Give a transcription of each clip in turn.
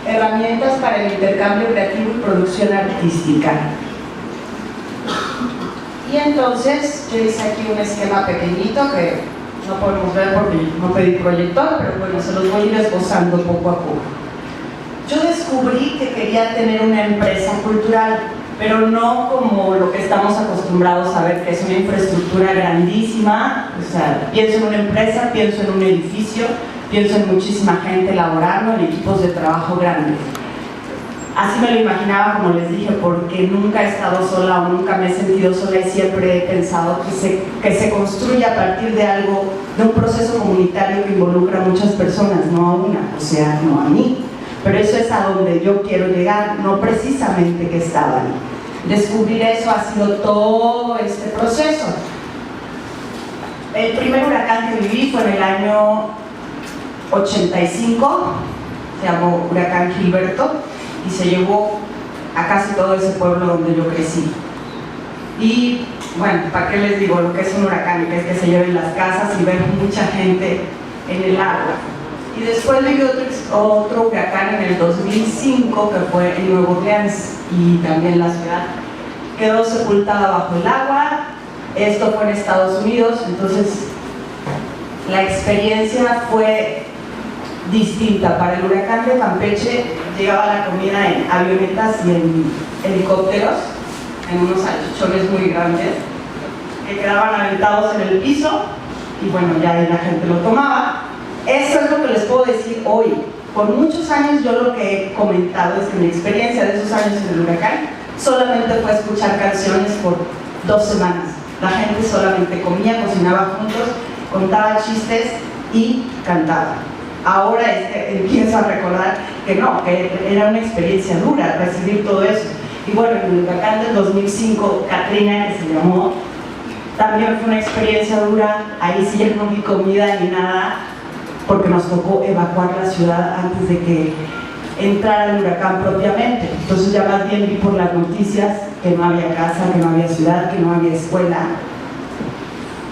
herramientas para el intercambio creativo y producción artística. Y entonces yo hice aquí un esquema pequeñito que no podemos ver porque no pedí proyector, pero bueno, se los voy a ir esbozando poco a poco. Yo descubrí que quería tener una empresa cultural, pero no como lo que estamos acostumbrados a ver, que es una infraestructura grandísima. O sea, pienso en una empresa, pienso en un edificio, pienso en muchísima gente laborando, en equipos de trabajo grandes. Así me lo imaginaba, como les dije, porque nunca he estado sola o nunca me he sentido sola y siempre he pensado que se construye a partir de algo, de un proceso comunitario que involucra a muchas personas, no a una, o sea, no a mí. Pero eso es a donde yo quiero llegar, no precisamente que estaba ahí. Descubrir eso ha sido todo este proceso. El primer huracán que viví fue en el año 85, se llamó Huracán Gilberto, y se llevó a casi todo ese pueblo donde yo crecí. Y bueno, ¿para qué les digo lo que es un huracán? Que es que se lleven las casas y ver mucha gente en el agua. Y después viví otro huracán en el 2005, que fue en Nueva Orleans, y también la ciudad quedó sepultada bajo el agua. Esto fue en Estados Unidos, entonces la experiencia fue distinta. Para el huracán de Campeche llegaba la comida en avionetas y en helicópteros, en unos salchichones muy grandes que quedaban aventados en el piso, y bueno, ya ahí la gente lo tomaba. Eso es lo que les puedo decir hoy. Por muchos años yo lo que he comentado es que mi experiencia de esos años en el huracán solamente fue escuchar canciones por 2 semanas. La gente solamente comía, cocinaba juntos, contaba chistes y cantaba. Ahora es que empiezo a recordar que no, que era una experiencia dura recibir todo eso. Y bueno, en el huracán del 2005, Katrina, que se llamó, también fue una experiencia dura. Ahí sí ya no vi comida ni nada, porque nos tocó evacuar la ciudad antes de que entrara el huracán propiamente. Entonces ya más bien vi por las noticias que no había casa, que no había ciudad, que no había escuela.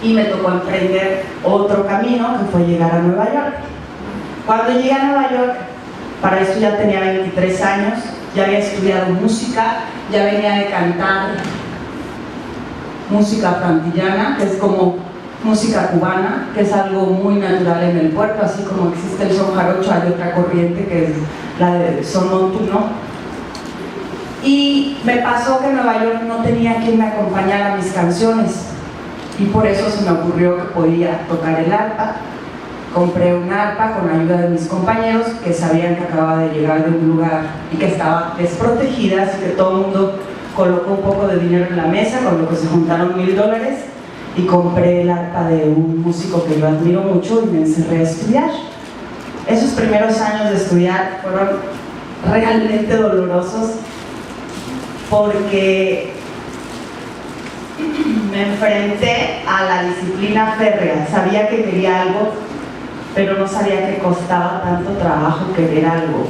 Y me tocó emprender otro camino, que fue llegar a Nueva York. Cuando llegué a Nueva York, para eso ya tenía 23 años, ya había estudiado música, ya venía de cantar música frantillana, que es como música cubana, que es algo muy natural en el puerto. Así como existe el son jarocho, hay otra corriente que es la de son montuno. Y me pasó que en Nueva York no tenía quien me acompañara a mis canciones, y por eso se me ocurrió que podía tocar el arpa. Compré un arpa con ayuda de mis compañeros que sabían que acababa de llegar de un lugar y que estaba desprotegida, así que todo el mundo colocó un poco de dinero en la mesa, con lo que se juntaron $1000, y compré el arpa de un músico que yo admiro mucho y me encerré a estudiar. Esos primeros años de estudiar fueron realmente dolorosos, porque me enfrenté a la disciplina férrea. Sabía que quería algo, pero no sabía que costaba tanto trabajo querer algo.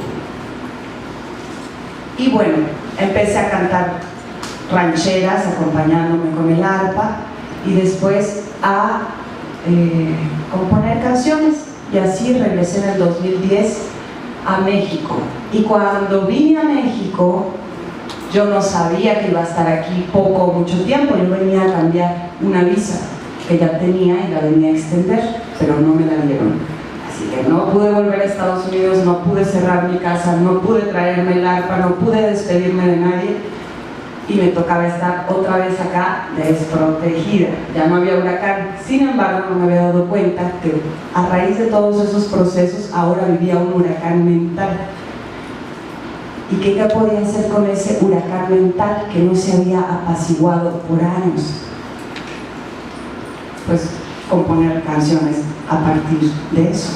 Y bueno, empecé a cantar rancheras acompañándome con el arpa, y después a componer canciones, y así regresé en el 2010 a México. Y cuando vine a México, yo no sabía que iba a estar aquí poco o mucho tiempo. Yo venía a cambiar una visa que ya tenía y la venía a extender, pero no me la dieron. Así que no pude volver a Estados Unidos, no pude cerrar mi casa, no pude traerme el arpa, no pude despedirme de nadie, y me tocaba estar otra vez acá desprotegida. Ya no había huracán. Sin embargo, no me había dado cuenta que a raíz de todos esos procesos ahora vivía un huracán mental. ¿Y qué podía hacer con ese huracán mental que no se había apaciguado por años? Pues componer canciones a partir de eso,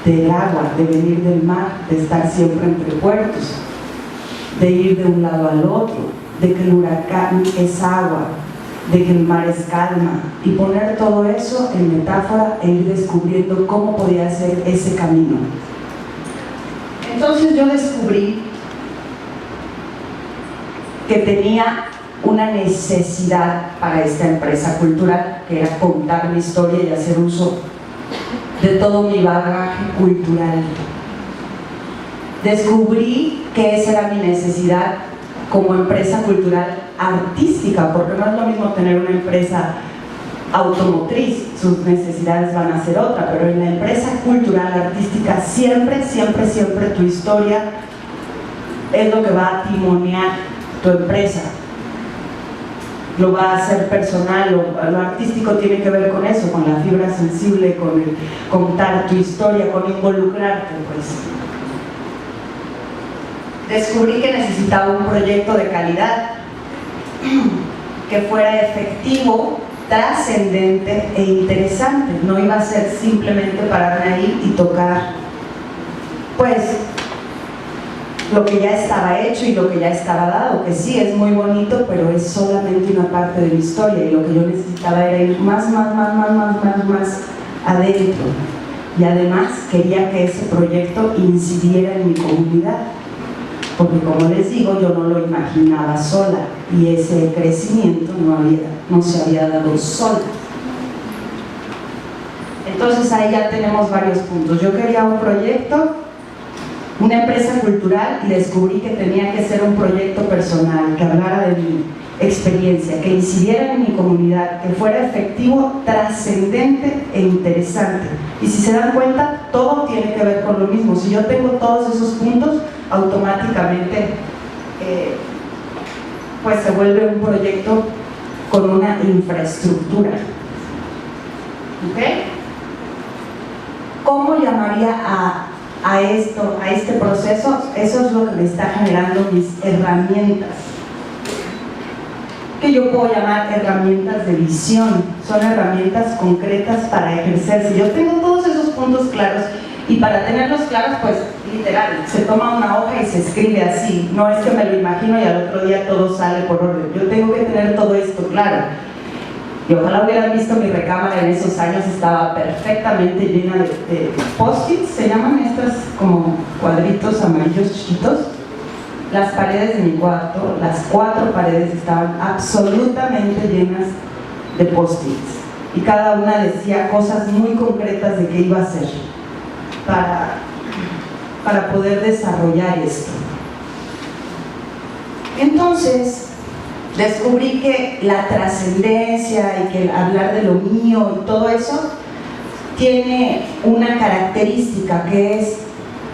del agua, de venir del mar, de estar siempre entre puertos, de ir de un lado al otro, de que el huracán es agua, de que el mar es calma, y poner todo eso en metáfora e ir descubriendo cómo podía ser ese camino. Entonces yo descubrí que tenía una necesidad para esta empresa cultural, que era contar mi historia y hacer uso de todo mi bagaje cultural. Descubrí que esa era mi necesidad como empresa cultural artística, porque no es lo mismo tener una empresa automotriz, sus necesidades van a ser otra, pero en la empresa cultural artística siempre, siempre, siempre tu historia es lo que va a timonear tu empresa, lo va a hacer personal, lo artístico tiene que ver con eso, con la fibra sensible, con el contar tu historia, con involucrarte, pues. Descubrí que necesitaba un proyecto de calidad que fuera efectivo, trascendente e interesante. No iba a ser simplemente pararme ahí y tocar pues lo que ya estaba hecho y lo que ya estaba dado, que sí es muy bonito, pero es solamente una parte de mi historia, y lo que yo necesitaba era ir más adentro. Y además quería que ese proyecto incidiera en mi comunidad, porque como les digo, yo no lo imaginaba sola, y ese crecimiento no se había dado sola. Entonces ahí ya tenemos varios puntos. Yo quería un proyecto, una empresa cultural, y descubrí que tenía que ser un proyecto personal, que hablara de mi experiencia, que incidiera en mi comunidad, que fuera efectivo, trascendente e interesante. Y si se dan cuenta, todo tiene que ver con lo mismo. Si yo tengo todos esos puntos, automáticamente pues se vuelve un proyecto con una infraestructura. ¿Ok? ¿Cómo llamaría a este proceso? Eso es lo que me está generando mis herramientas, que yo puedo llamar herramientas de visión. Son herramientas concretas para ejercer. Si yo tengo todos esos puntos claros, y para tenerlos claros, pues literal, se toma una hoja y se escribe así. No es que me lo imagino y al otro día todo sale por orden. Yo tengo que tener todo esto claro. Y ojalá hubieran visto mi recámara en esos años, estaba perfectamente llena de post-its, se llaman estas como cuadritos amarillos chiquitos. Las paredes de mi cuarto, las 4 paredes estaban absolutamente llenas de post-its. Y cada una decía cosas muy concretas de qué iba a hacer para poder desarrollar esto. Entonces, descubrí que la trascendencia y que el hablar de lo mío y todo eso tiene una característica, que es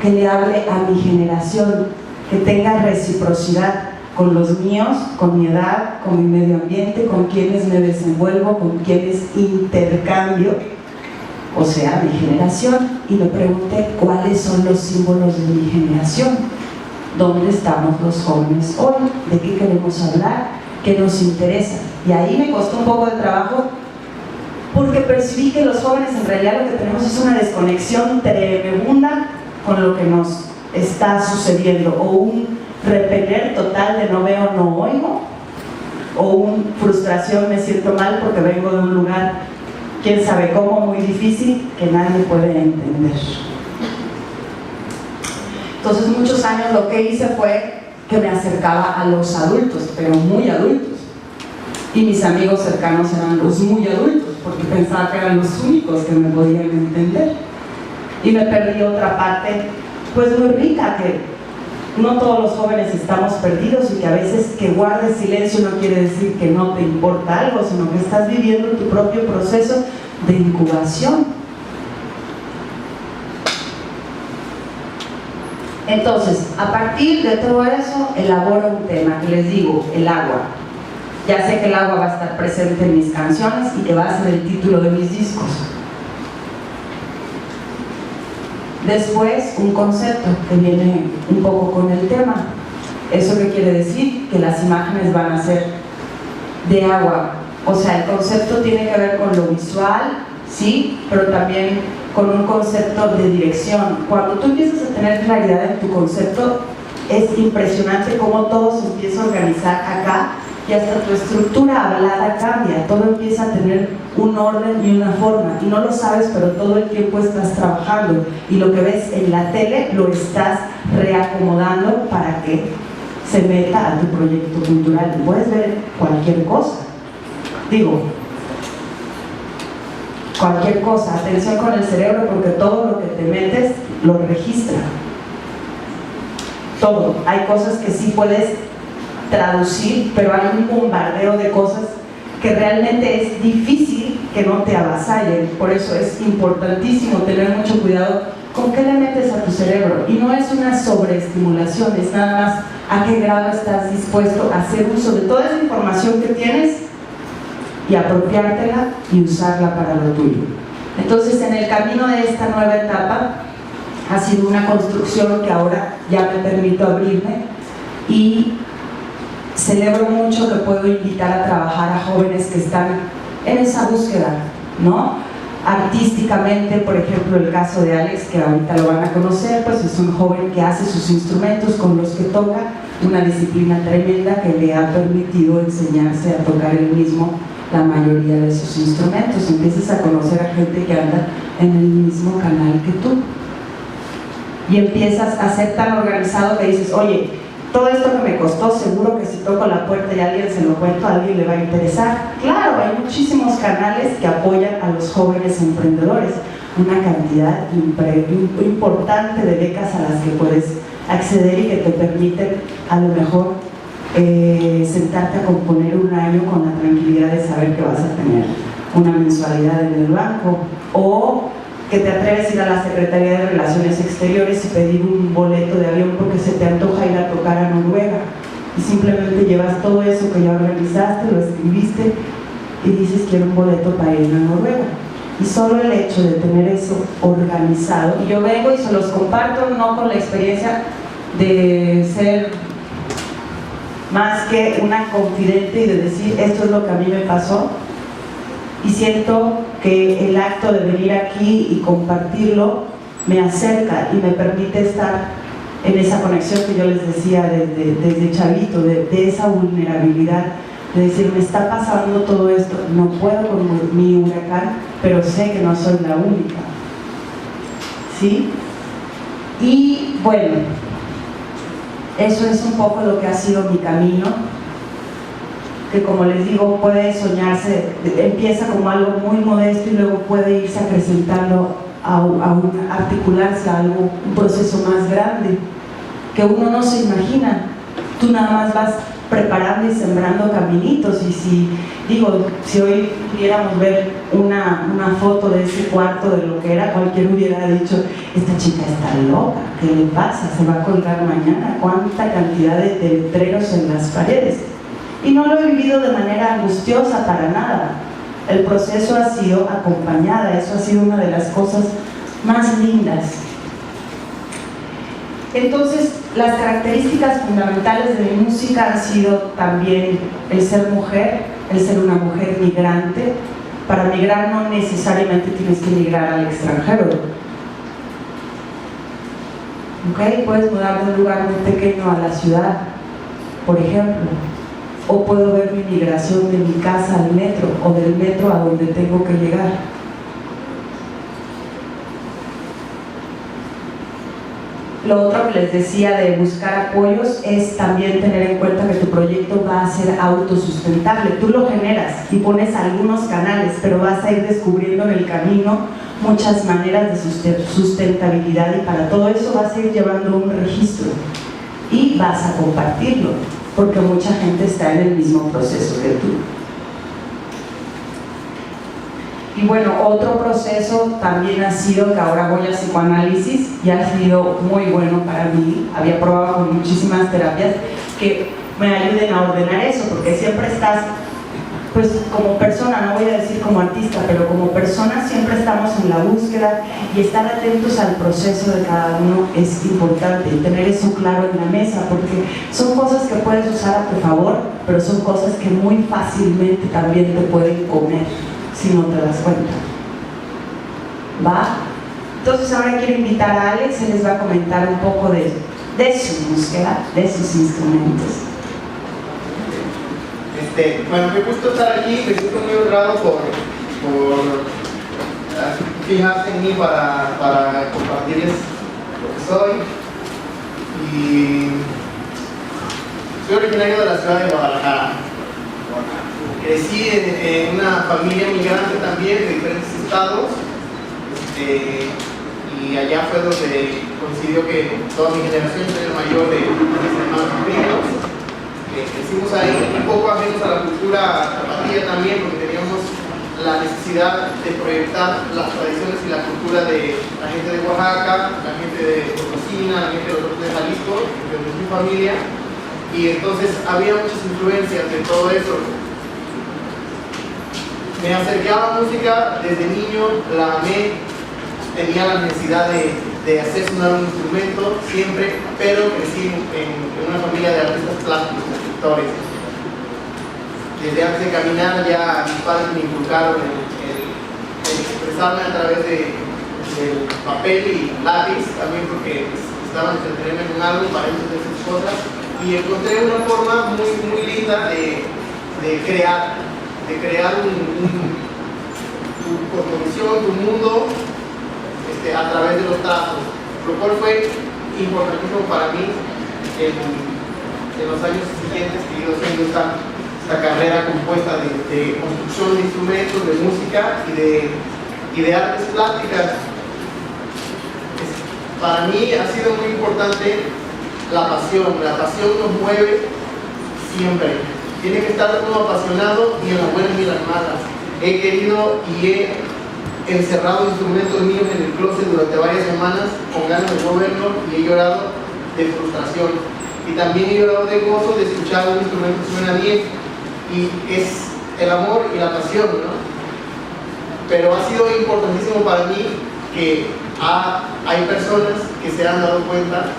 que le hable a mi generación, que tenga reciprocidad con los míos, con mi edad, con mi medio ambiente, con quienes me desenvuelvo, con quienes intercambio, o sea, mi generación. Y me pregunté cuáles son los símbolos de mi generación, dónde estamos los jóvenes hoy, de qué queremos hablar, qué nos interesa. Y ahí me costó un poco de trabajo, porque percibí que los jóvenes en realidad lo que tenemos es una desconexión tremenda con lo que nos está sucediendo, o un repeler total de no veo, no oigo, o una frustración, me siento mal porque vengo de un lugar quién sabe cómo, muy difícil, que nadie puede entender. Entonces muchos años lo que hice fue que me acercaba a los adultos, pero muy adultos, y mis amigos cercanos eran los muy adultos, porque pensaba que eran los únicos que me podían entender, y me perdí otra parte pues muy rica, que no todos los jóvenes estamos perdidos, y que a veces que guardes silencio no quiere decir que no te importa algo, sino que estás viviendo tu propio proceso de incubación. Entonces, a partir de todo eso, elaboro un tema que les digo, el agua. Ya sé que el agua va a estar presente en mis canciones y que va a ser el título de mis discos. Después, un concepto que viene un poco con el tema. ¿Eso qué quiere decir? Que las imágenes van a ser de agua. O sea, el concepto tiene que ver con lo visual, sí, pero también con un concepto de dirección. Cuando tú empiezas a tener claridad en tu concepto, es impresionante cómo todo se empieza a organizar acá, y hasta tu estructura hablada cambia, todo empieza a tener un orden y una forma, y no lo sabes, pero todo el tiempo estás trabajando, y lo que ves en la tele lo estás reacomodando para que se meta a tu proyecto cultural. Y puedes ver cualquier cosa, digo, cualquier cosa. Atención con el cerebro, porque todo lo que te metes lo registra. todo. Hay cosas que sí puedes traducir, pero hay un bombardeo de cosas que realmente es difícil que no te avasallen. Por eso es importantísimo tener mucho cuidado con qué le metes a tu cerebro. Y no es una sobreestimulación, es nada más a qué grado estás dispuesto a hacer uso de toda esa información que tienes y apropiártela y usarla para lo tuyo. Entonces, en el camino de esta nueva etapa ha sido una construcción que ahora ya me permito abrirme, y celebro mucho que puedo invitar a trabajar a jóvenes que están en esa búsqueda, ¿no? Artísticamente, por ejemplo, el caso de Alex, que ahorita lo van a conocer, pues es un joven que hace sus instrumentos con los que toca, una disciplina tremenda que le ha permitido enseñarse a tocar él mismo la mayoría de sus instrumentos. Empiezas a conocer a gente que anda en el mismo canal que tú y empiezas a ser tan organizado que dices, oye, todo esto que me costó, seguro que si toco la puerta y a alguien se lo cuento, a alguien le va a interesar. Claro, hay muchísimos canales que apoyan a los jóvenes emprendedores, una cantidad importante de becas a las que puedes acceder y que te permiten a lo mejor sentarte a componer un año con la tranquilidad de saber que vas a tener una mensualidad en el banco, o que te atreves a ir a la Secretaría de Relaciones Exteriores y pedir un boleto de avión porque se te antoja ir a tocar a Noruega, y simplemente llevas todo eso que ya organizaste, lo escribiste y dices quiero un boleto para ir a Noruega. Y solo el hecho de tener eso organizado, y yo vengo y se los comparto no con la experiencia de ser más que una confidente y de decir esto es lo que a mí me pasó, y siento que el acto de venir aquí y compartirlo me acerca y me permite estar en esa conexión que yo les decía desde chavito, de esa vulnerabilidad, de decir, me está pasando todo esto, no puedo con mi huracán, pero sé que no soy la única, ¿sí? Y bueno, eso es un poco lo que ha sido mi camino, que como les digo, puede soñarse, empieza como algo muy modesto y luego puede irse acrecentando articularse a algo, un proceso más grande, que uno no se imagina. Tú nada más vas preparando y sembrando caminitos, y si hoy pudiéramos ver una foto de ese cuarto de lo que era, cualquiera hubiera dicho, esta chica está loca, ¿qué le pasa? Se va a colgar mañana, cuánta cantidad de letreros en las paredes. Y no lo he vivido de manera angustiosa para nada. El proceso ha sido acompañada, eso ha sido una de las cosas más lindas. Entonces, las características fundamentales de mi música han sido también el ser mujer, el ser una mujer migrante. Para migrar no necesariamente tienes que migrar al extranjero. ¿Okay? Puedes mudar de un lugar muy pequeño a la ciudad, por ejemplo. O puedo ver mi migración de mi casa al metro, o del metro a donde tengo que llegar. Lo otro que les decía de buscar apoyos es también tener en cuenta que tu proyecto va a ser autosustentable. Tú lo generas y pones algunos canales, pero vas a ir descubriendo en el camino muchas maneras de sustentabilidad, y para todo eso vas a ir llevando un registro y vas a compartirlo, porque mucha gente está en el mismo proceso que tú. Y bueno, otro proceso también ha sido que ahora voy a psicoanálisis, y ha sido muy bueno para mí. Había probado con muchísimas terapias que me ayuden a ordenar eso, porque siempre estás, pues como persona, no voy a decir como artista, pero como persona siempre estamos en la búsqueda, y estar atentos al proceso de cada uno es importante, y tener eso claro en la mesa, porque son cosas que puedes usar a tu favor, pero son cosas que muy fácilmente también te pueden comer si no te das cuenta. ¿Va? Entonces ahora quiero invitar a Alex, él les va a comentar un poco de su búsqueda, de sus instrumentos. Bueno, me gusta estar aquí, me siento muy honrado por fijarse en mí para compartirles lo que soy. Y soy originario de la ciudad de Guadalajara. Crecí en una familia migrante también de diferentes estados. y allá fue donde coincidió que toda mi generación, soy el mayor de mis hermanos primos, crecimos ahí un poco ajenos a la cultura tapatía también, porque teníamos la necesidad de proyectar las tradiciones y la cultura de la gente de Oaxaca, la gente de Potosina, la gente de Jalisco, de mi familia, y entonces había muchas influencias de todo eso. Me acerqué a la música desde niño, la amé, tenía la necesidad de hacer sonar un instrumento siempre, pero crecí en una familia de artistas plásticos, de escritores. Desde antes de caminar ya mis padres me inculcaron el expresarme a través del papel y lápiz, también porque pues, estaban entreteniendo en algo para ellos de esas cosas, y encontré una forma muy linda de crear tu cosmovisión, tu mundo a través de los trazos, lo cual fue importantísimo para mí en los años siguientes que he ido haciendo esta carrera compuesta de construcción de instrumentos, de música y de artes plásticas. Para mí ha sido muy importante la pasión nos mueve siempre. Tiene que estar uno apasionado y en las buenas y en las malas. He querido y he encerrado instrumentos míos en el closet durante varias semanas con ganas de no verlo y he llorado de frustración. Y también he llorado de gozo de escuchar un instrumento que suena bien. Y es el amor y la pasión, ¿no? Pero ha sido importantísimo para mí que hay personas que se han dado cuenta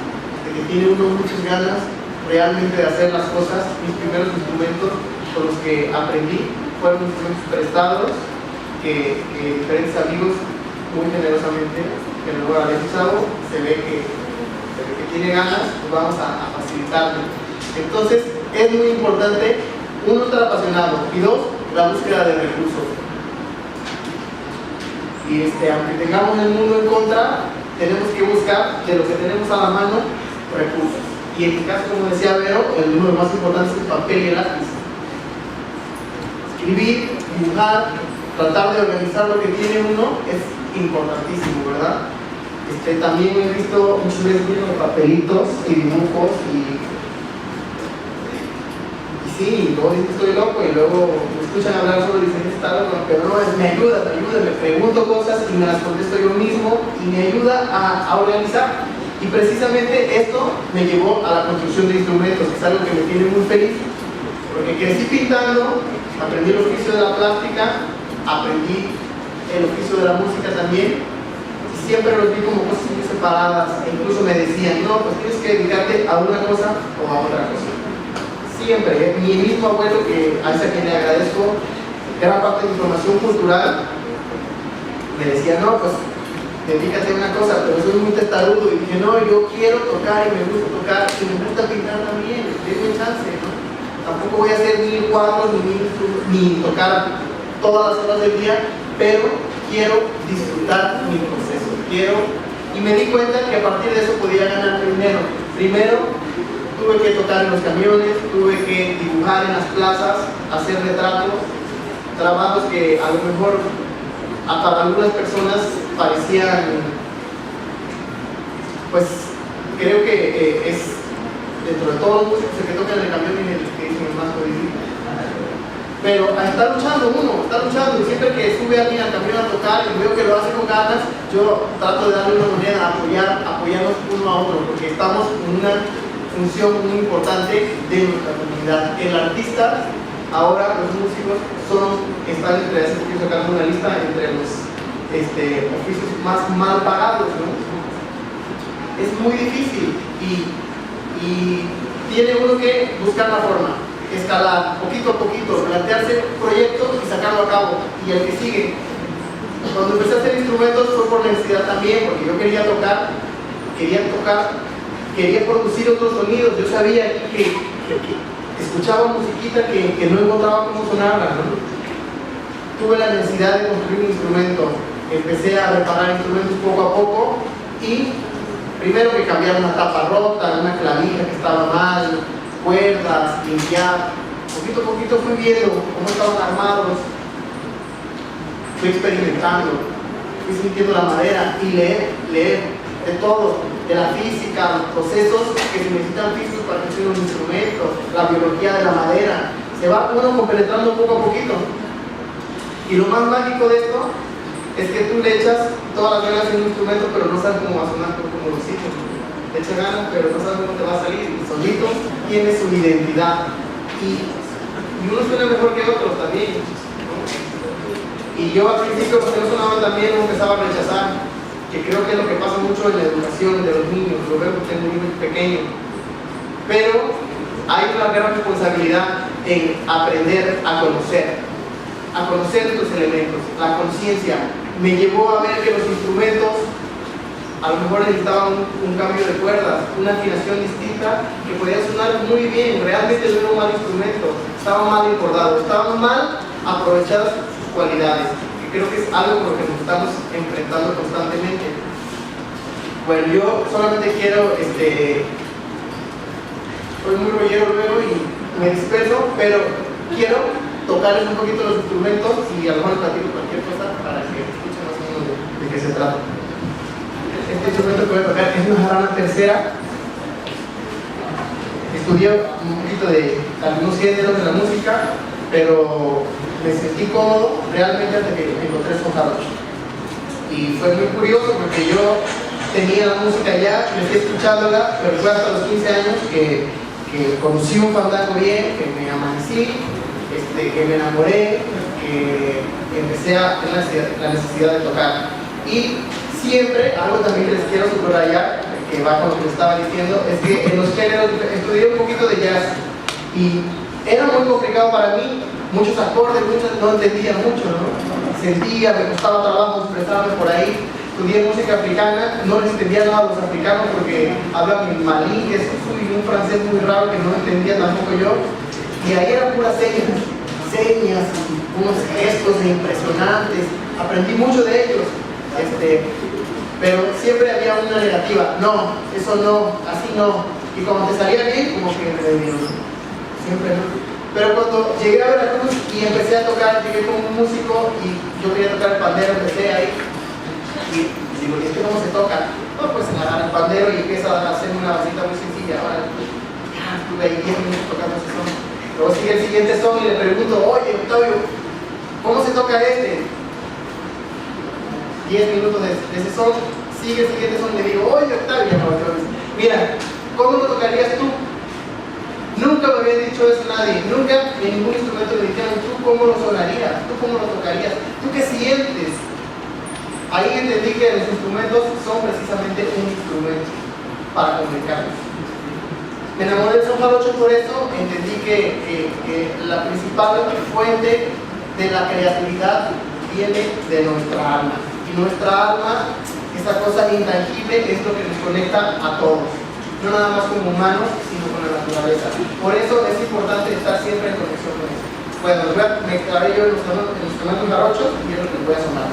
de que tiene uno muchas ganas realmente de hacer las cosas. Mis primeros instrumentos con los que aprendí fueron instrumentos prestados que diferentes amigos muy generosamente que luego habían usado, se ve que tiene ganas, pues vamos a facilitarle. Entonces es muy importante, uno, estar apasionado, y dos, la búsqueda de recursos. Y aunque tengamos el mundo en contra, tenemos que buscar de lo que tenemos a la mano recursos. Y en mi caso, como decía Vero, uno de los más importantes es el papel y el lápiz. Escribir, dibujar, tratar de organizar lo que tiene uno es importantísimo, ¿verdad? También he visto muchas veces llenos de papelitos y dibujos y sí, luego dicen que estoy loco y luego me escuchan hablar sobre diferentes tareas, pero no, me ayuda, me pregunto cosas y me las contesto yo mismo y me ayuda a organizar. Y precisamente esto me llevó a la construcción de instrumentos, que es algo que me tiene muy feliz, porque crecí pintando, aprendí el oficio de la plástica, aprendí el oficio de la música también, y siempre los vi como cosas muy separadas, e incluso me decían, no, pues tienes que dedicarte a una cosa o a otra cosa. Siempre, mi mismo abuelo, a quien le agradezco gran parte de mi formación cultural, me decía, no, pues dedícate a una cosa, pero soy muy testarudo, y dije, no, yo quiero tocar y me gusta tocar y me gusta pintar también, tengo chance, ¿no? Tampoco voy a hacer 1000 cuadros ni tocar todas las horas del día, pero quiero disfrutar mi proceso, y me di cuenta que a partir de eso podía ganar dinero. Primero, tuve que tocar en los camiones, tuve que dibujar en las plazas, hacer retratos, trabajos que a lo mejor para algunas personas parecían, pues creo que es dentro de todos los músicos que tocan en el camión y el que dicen más difícil. Pero está luchando uno, y siempre que sube alguien al camión a tocar y veo que lo hace con ganas, yo trato de darle una manera de apoyarnos uno a otro, porque estamos en una función muy importante de nuestra comunidad. El artista, ahora los músicos están entre, hace poquito sacando una lista entre los oficios más mal pagados, ¿no? Es muy difícil y tiene uno que buscar la forma, escalar poquito a poquito, plantearse proyectos y sacarlo a cabo, y el que sigue. Cuando empecé a hacer instrumentos fue por necesidad también, porque yo quería producir otros sonidos. Yo sabía que escuchaba musiquita que no encontraba cómo sonarla, ¿no? Tuve la necesidad de construir un instrumento, empecé a reparar instrumentos poco a poco, y primero que cambiar una tapa rota, una clavija que estaba mal, cuerdas, limpiar. Poquito a poquito fui viendo cómo estaban armados, fui experimentando. fui sintiendo la madera y leer de todo, de la física, los procesos que se necesitan físicos para que sea un instrumento, la biología de la madera. Se va uno compenetrando poco a poquito. Y lo más mágico de esto es que tú le echas todas las ganas en un instrumento, pero no sabes cómo va a sonar como los hijos. Le echas ganas, pero no sabes cómo te va a salir. Y solito tiene su identidad. Y uno suena mejor que otros también, ¿no? Y yo al principio, porque no sonaba tan bien, uno empezaba a rechazar, que creo que es lo que pasa mucho en la educación de los niños. Lo veo porque tengo un niño pequeño. Pero hay una gran responsabilidad en aprender a conocer estos elementos. La conciencia me llevó a ver que los instrumentos a lo mejor necesitaban un cambio de cuerdas, una afinación distinta que podía sonar muy bien. Realmente no era un mal instrumento, estaba mal encordado, estaban mal aprovechadas sus cualidades, que creo que es algo con lo que nos estamos enfrentando constantemente. Bueno, yo solamente quiero, soy muy rollero luego y me disperso, pero quiero tocarles un poquito los instrumentos y a lo mejor platico cualquier cosa para que escuchen más o menos de qué se trata. Este instrumento que voy a tocar es una jarana tercera. Estudié un poquito de algunos géneros de la música, pero me sentí cómodo realmente hasta que encontré son jarocho. Y fue muy curioso porque yo tenía la música ya, me fui escuchándola, pero fue hasta los 15 años que conocí un fandango bien, que me amanecí, que me enamoré, que empecé a tener la necesidad de tocar. Y siempre, algo también que les quiero subrayar, que va con lo que les estaba diciendo, es que en los géneros estudié un poquito de jazz y era muy complicado para mí, muchos acordes, no entendía mucho, ¿no? Sentía, me costaba trabajo expresarme por ahí. Estudié música africana, no les entendía nada a los africanos porque hablan en malí, que es un francés muy raro que no entendía tampoco yo, y ahí eran puras señas, unos gestos impresionantes, aprendí mucho de ellos. Pero siempre había una negativa, no, eso no, así no, y cuando te salía bien, como que siempre no. Pero cuando llegué a Veracruz y empecé a tocar, llegué como un músico y yo quería tocar el pandero, empecé ahí, y digo, ¿y cómo se toca? No, pues agarra el pandero y empieza a hacer una basita muy sencilla. Ahora, ya estuve ahí 10 minutos tocando ese son. Luego sigue el siguiente son y le pregunto, oye, Octavio, ¿cómo se toca este? 10 minutos de ese son, sigue el siguiente son y le digo, oye Octavio, mira, ¿cómo lo tocarías tú? Nunca me había dicho eso nadie, nunca en ningún instrumento me dijeron, ¿tú cómo lo sonarías? ¿Tú cómo lo tocarías? ¿Tú qué sientes? Ahí entendí que los instrumentos son precisamente un instrumento para comunicarnos. Me enamoré del son jarocho por eso, entendí que la principal fuente de la creatividad viene de nuestra alma. Y nuestra alma, esa cosa intangible, es lo que nos conecta a todos. No nada más como humanos, sino con la naturaleza. Por eso es importante estar siempre en conexión con eso. Bueno, me clavé yo en los instrumentos jarochos y es lo que voy a sonar.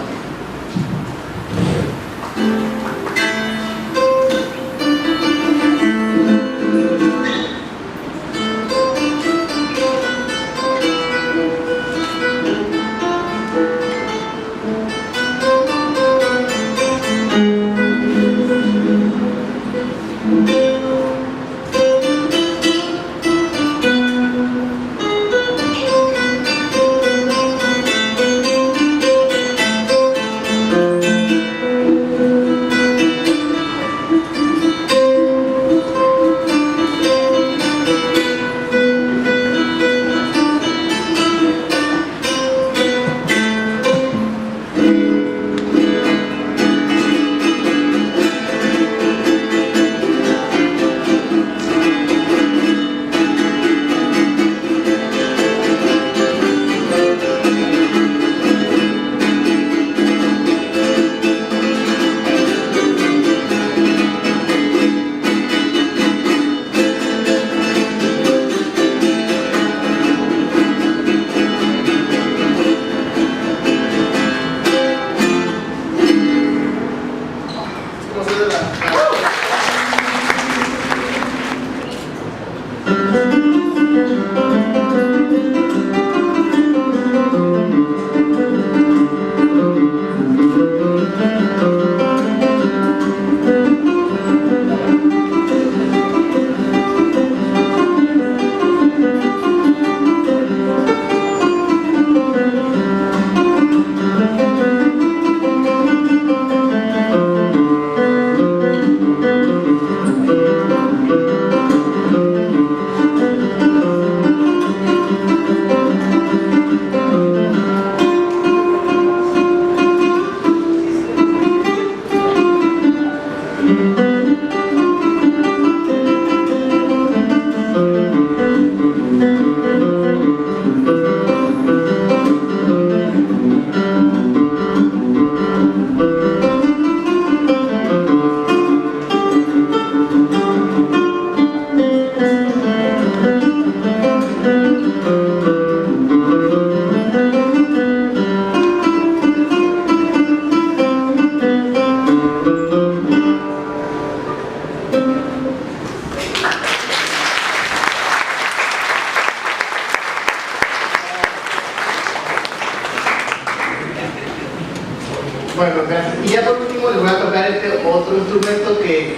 Y ya por último les voy a tocar este otro instrumento que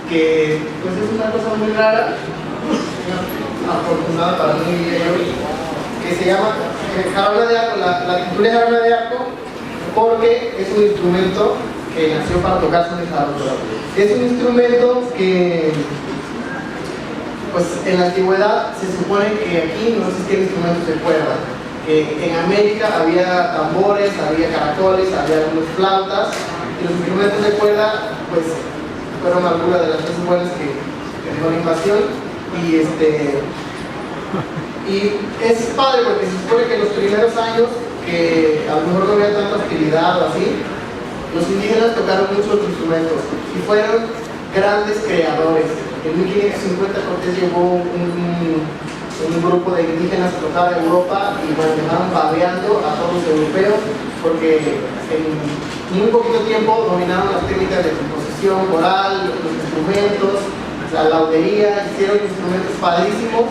pues es una cosa muy rara, afortunada para mí, que se llama jarana de arco. La titulé jarana de arco porque es un instrumento que nació para tocar son de jarocho. Es un instrumento que pues en la antigüedad se supone que aquí no existían instrumentos de cuerda. En América había tambores, había caracoles, había algunas flautas, y los instrumentos de cuerda pues fueron algunas de las cosas buenas que dejó la invasión. Y es padre porque se supone que en los primeros años, que a lo mejor no había tanta hostilidad o así, los indígenas tocaron muchos instrumentos y fueron grandes creadores. En 1550 Cortés llevó un grupo de indígenas a tocar a Europa y bueno, dejaron babeando a todos los europeos porque en muy poquito tiempo dominaron las técnicas de composición coral, los instrumentos, la laudería, hicieron instrumentos padrísimos,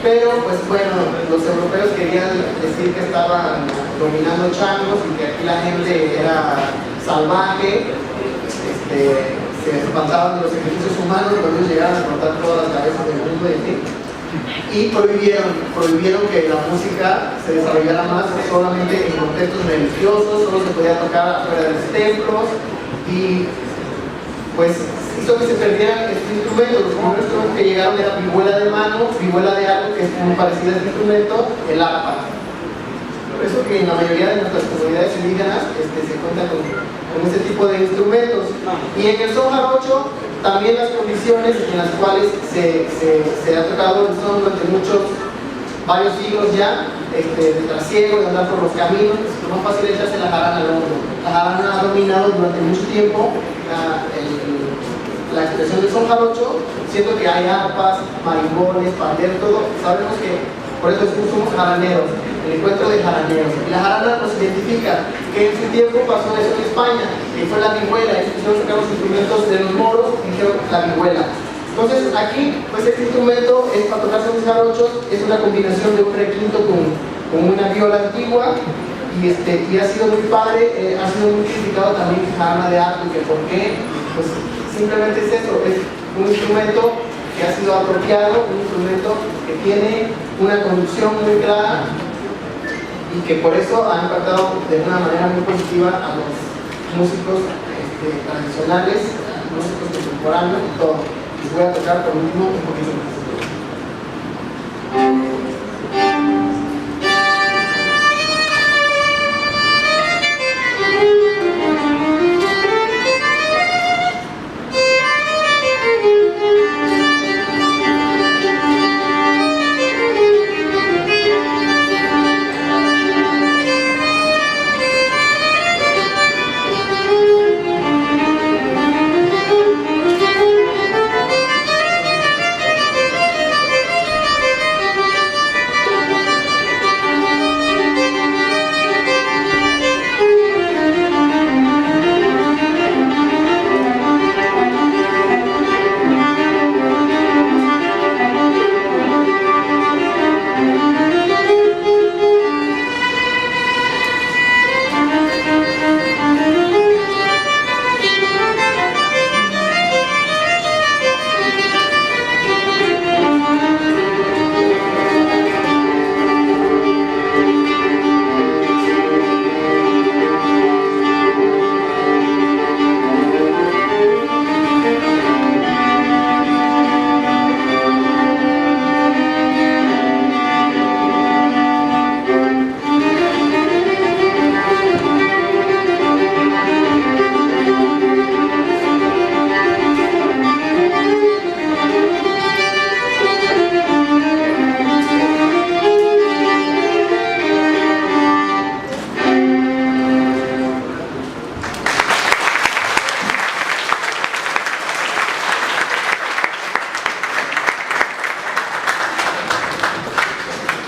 pero pues bueno, los europeos querían decir que estaban dominando changos y que aquí la gente era salvaje, se espantaban de los ejercicios humanos cuando ellos llegaban a cortar todas las cabezas del mundo y así. Y prohibieron que la música se desarrollara más solamente en contextos religiosos, solo se podía tocar afuera de los templos y pues hizo que se perdieran estos instrumentos. Los primeros instrumentos que llegaron era vihuela de mano, vihuela de arco, que es muy parecida a este instrumento, el arpa. Por eso que en la mayoría de nuestras comunidades indígenas se cuenta con este tipo de instrumentos. Y en el son jarocho también las condiciones en las cuales se ha tocado el son durante varios siglos ya, de trasiego, de andar por los caminos, es más fácil echarse la jarana al hombro. La jarana ha dominado durante mucho tiempo la expresión del son jarocho, siento que hay arpas, marimbones, panderos, todo. Sabemos que por eso somos jaraneros, el encuentro de jaraneros. Y la jarana nos identifica que en su tiempo pasó eso en España, que fue la vihuela, ellos quisieron sacar los instrumentos de los moros y dijeron la vihuela. Entonces aquí, pues este instrumento es para tocar sones jarochos, es una combinación de un requinto con una viola antigua y ha sido muy padre, ha sido muy criticado también jarana de arco, y que por qué, pues simplemente es eso, es un instrumento que ha sido apropiado, un instrumento que tiene una conducción muy clara y que por eso ha impactado de una manera muy positiva a los músicos tradicionales, a los músicos contemporáneos y todo. Les voy a tocar por último un poquito más.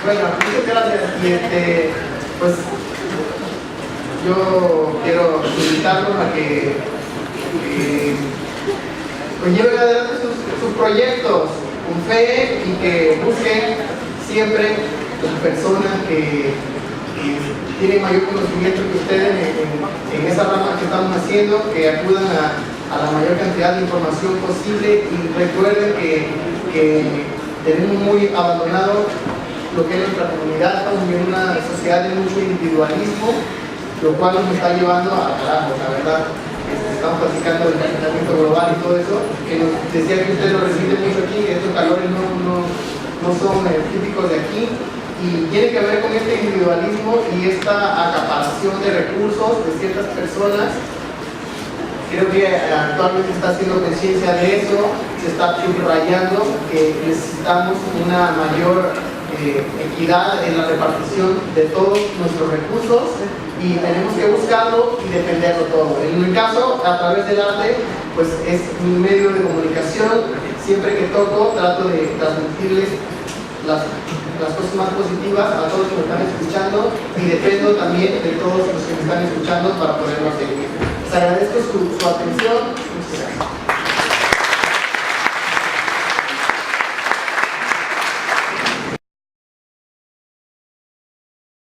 Bueno, muchas gracias. Pues yo quiero invitarlos a que pues lleven adelante sus proyectos con fe y que busquen siempre las personas que tienen mayor conocimiento que ustedes en esa rama que estamos haciendo, que acudan a la mayor cantidad de información posible y recuerden que tenemos muy abandonado lo que es nuestra comunidad. Estamos en una sociedad de mucho individualismo, lo cual nos está llevando a carajo, la verdad. Estamos platicando del calentamiento global y todo eso, que nos decía que usted lo recibe mucho aquí, que estos calores no son típicos de aquí, y tiene que ver con este individualismo y esta acaparación de recursos de ciertas personas. Creo que actualmente está haciendo conciencia de eso, se está subrayando que necesitamos una mayor equidad en la repartición de todos nuestros recursos y tenemos que buscarlo y defenderlo todo. En mi caso, a través del arte, pues es mi medio de comunicación. Siempre que toco, trato de transmitirles las cosas más positivas a todos los que me están escuchando y dependo también de todos los que me están escuchando para poderlo hacer. Les agradezco su atención. Muchas gracias.